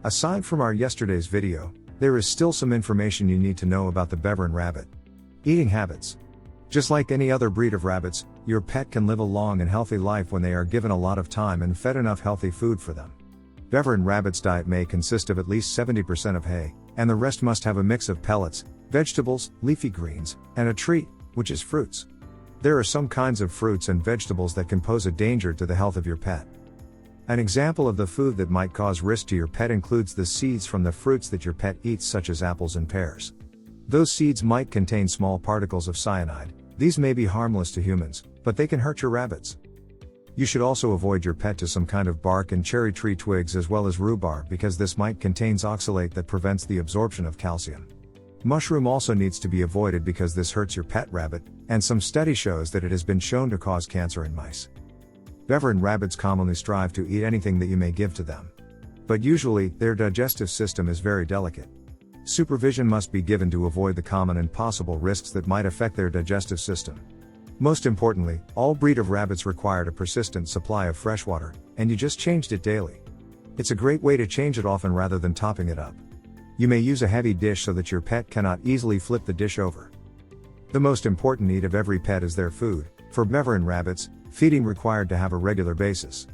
Aside from our yesterday's video, there is still some information you need to know about the Beveren rabbit. Eating habits. Just like any other breed of rabbits, your pet can live a long and healthy life when they are given a lot of time and fed enough healthy food for them. Beveren rabbit's diet may consist of at least 70% of hay, and the rest must have a mix of pellets, vegetables, leafy greens, and a treat, which is fruits. There are some kinds of fruits and vegetables that can pose a danger to the health of your pet. An example of the food that might cause risk to your pet includes the seeds from the fruits that your pet eats, such as apples and pears. Those seeds might contain small particles of cyanide. These may be harmless to humans, but they can hurt your rabbits. You should also avoid your pet to some kind of bark and cherry tree twigs as well as rhubarb, because this might contain oxalate that prevents the absorption of calcium. Mushroom also needs to be avoided because this hurts your pet rabbit, and some study shows that it has been shown to cause cancer in mice. Beveren rabbits commonly strive to eat anything that you may give to them. But usually, their digestive system is very delicate. Supervision must be given to avoid the common and possible risks that might affect their digestive system. Most importantly, all breed of rabbits required a persistent supply of fresh water, and you just changed it daily. It's a great way to change it often rather than topping it up. You may use a heavy dish so that your pet cannot easily flip the dish over. The most important need of every pet is their food. For Beveren rabbits, feeding required to have a regular basis.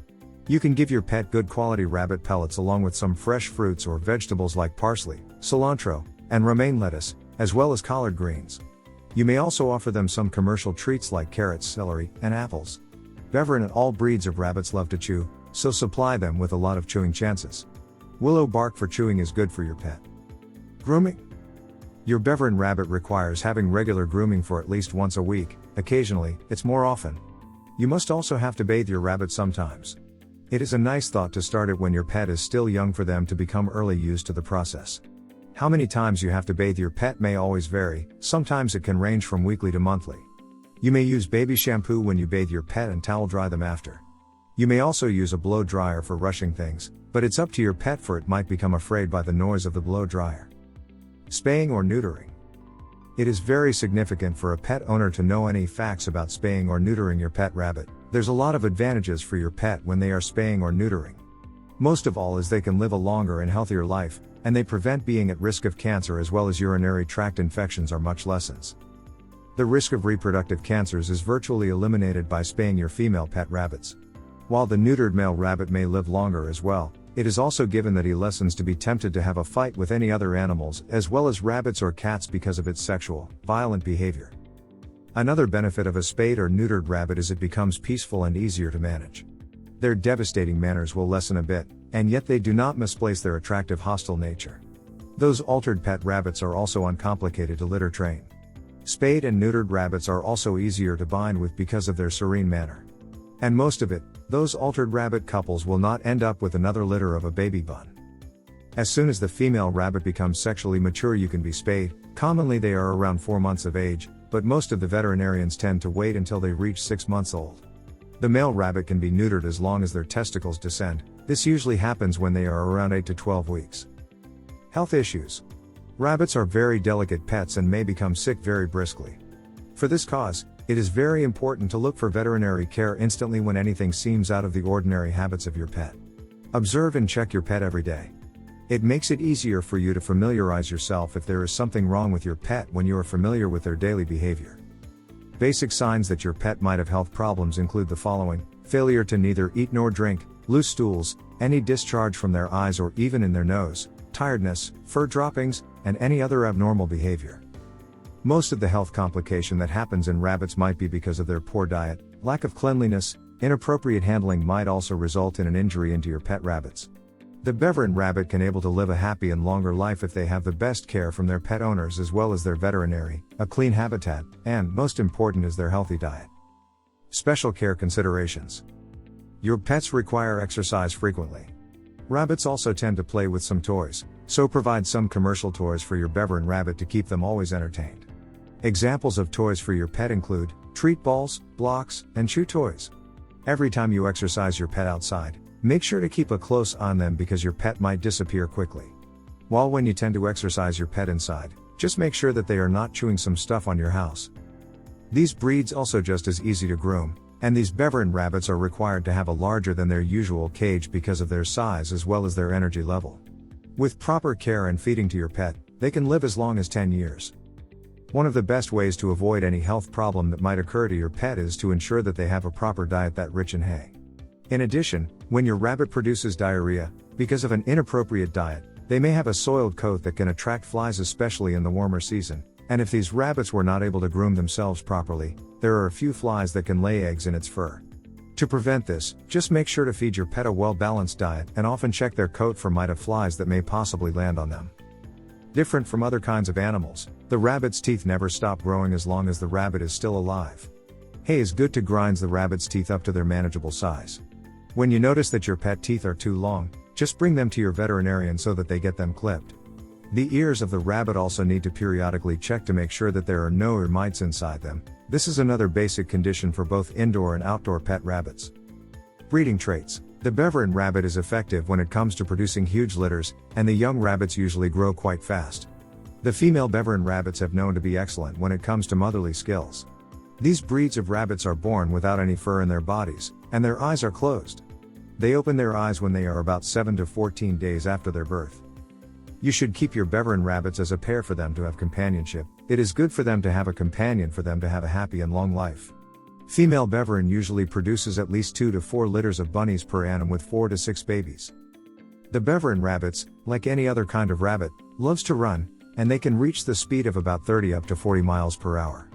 You can give your pet good quality rabbit pellets along with some fresh fruits or vegetables like parsley, cilantro, and romaine lettuce, as well as collard greens. You may also offer them some commercial treats like carrots, celery, and apples. Beveren and all breeds of rabbits love to chew, so supply them with a lot of chewing chances. Willow bark for chewing is good for your pet. Grooming. Your Beveren rabbit requires having regular grooming for at least once a week. Occasionally, it's more often. You must also have to bathe your rabbit sometimes. It is a nice thought to start it when your pet is still young for them to become early used to the process. How many times you have to bathe your pet may always vary, sometimes it can range from weekly to monthly. You may use baby shampoo when you bathe your pet and towel dry them after. You may also use a blow dryer for rushing things, but it's up to your pet, for it might become afraid by the noise of the blow dryer. Spaying or neutering. It is very significant for a pet owner to know any facts about spaying or neutering your pet rabbit. There's a lot of advantages for your pet when they are spaying or neutering. Most of all is they can live a longer and healthier life, and they prevent being at risk of cancer, as well as urinary tract infections are much lessened. The risk of reproductive cancers is virtually eliminated by spaying your female pet rabbits. While the neutered male rabbit may live longer as well, it is also given that he lessens to be tempted to have a fight with any other animals, as well as rabbits or cats, because of its sexual, violent behavior. Another benefit of a spayed or neutered rabbit is it becomes peaceful and easier to manage. Their devastating manners will lessen a bit, and yet they do not misplace their attractive hostile nature. Those altered pet rabbits are also uncomplicated to litter train. Spayed and neutered rabbits are also easier to bind with because of their serene manner. And most of it, those altered rabbit couples will not end up with another litter of a baby bun. As soon as the female rabbit becomes sexually mature, you can be spayed. Commonly they are around 4 months of age, but most of the veterinarians tend to wait until they reach 6 months old. The male rabbit can be neutered as long as their testicles descend. This usually happens when they are around 8 to 12 weeks. Health issues. Rabbits are very delicate pets and may become sick very briskly. For this cause, it is very important to look for veterinary care instantly when anything seems out of the ordinary habits of your pet. Observe and check your pet every day. It makes it easier for you to familiarize yourself if there is something wrong with your pet when you are familiar with their daily behavior. Basic signs that your pet might have health problems include the following: failure to neither eat nor drink, loose stools, any discharge from their eyes or even in their nose, tiredness, fur droppings, and any other abnormal behavior. Most of the health complication that happens in rabbits might be because of their poor diet. Lack of cleanliness, inappropriate handling might also result in an injury into your pet rabbits. The Beveren rabbit can able to live a happy and longer life if they have the best care from their pet owners as well as their veterinary, a clean habitat, and, most important, is their healthy diet. Special care considerations. Your pets require exercise frequently. Rabbits also tend to play with some toys, so provide some commercial toys for your Beveren rabbit to keep them always entertained. Examples of toys for your pet include treat balls, blocks, and chew toys. Every time you exercise your pet outside, make sure to keep a close eye on them because your pet might disappear quickly. While when you tend to exercise your pet inside, just make sure that they are not chewing some stuff on your house. These breeds also just as easy to groom, and these Beveren rabbits are required to have a larger than their usual cage because of their size as well as their energy level. With proper care and feeding to your pet, they can live as long as 10 years. One of the best ways to avoid any health problem that might occur to your pet is to ensure that they have a proper diet that rich in hay. In addition, when your rabbit produces diarrhea, because of an inappropriate diet, they may have a soiled coat that can attract flies, especially in the warmer season, and if these rabbits were not able to groom themselves properly, there are a few flies that can lay eggs in its fur. To prevent this, just make sure to feed your pet a well-balanced diet and often check their coat for mite of flies that may possibly land on them. Different from other kinds of animals, the rabbit's teeth never stop growing as long as the rabbit is still alive. Hay is good to grind the rabbit's teeth up to their manageable size. When you notice that your pet teeth are too long, just bring them to your veterinarian so that they get them clipped. The ears of the rabbit also need to periodically check to make sure that there are no ear mites inside them. This is another basic condition for both indoor and outdoor pet rabbits. Breeding traits. The Beveren rabbit is effective when it comes to producing huge litters, and the young rabbits usually grow quite fast. The female Beveren rabbits have known to be excellent when it comes to motherly skills. These breeds of rabbits are born without any fur in their bodies, and their eyes are closed. They open their eyes when they are about 7 to 14 days after their birth. You should keep your Beveren rabbits as a pair for them to have companionship. It is good for them to have a companion for them to have a happy and long life. Female Beveren usually produces at least 2 to 4 litters of bunnies per annum with 4 to 6 babies. The Beveren rabbits, like any other kind of rabbit, loves to run, and they can reach the speed of about 30 up to 40 miles per hour.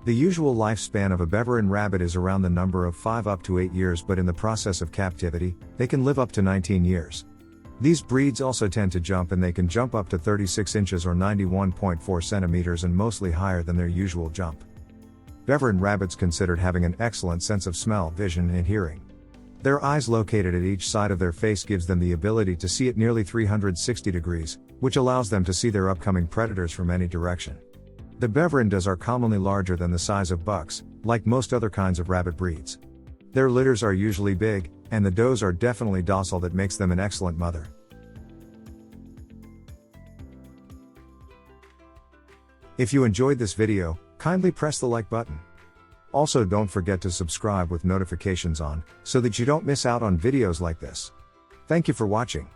The usual lifespan of a Beveren rabbit is around the number of 5 up to 8 years, but in the process of captivity, they can live up to 19 years. These breeds also tend to jump, and they can jump up to 36 inches or 91.4 centimeters and mostly higher than their usual jump. Beveren rabbits considered having an excellent sense of smell, vision, and hearing. Their eyes located at each side of their face gives them the ability to see at nearly 360 degrees, which allows them to see their upcoming predators from any direction. The Beveren does are commonly larger than the size of bucks, like most other kinds of rabbit breeds. Their litters are usually big, and the does are definitely docile. That makes them an excellent mother. If you enjoyed this video, kindly press the like button. Also, don't forget to subscribe with notifications on, so that you don't miss out on videos like this. Thank you for watching.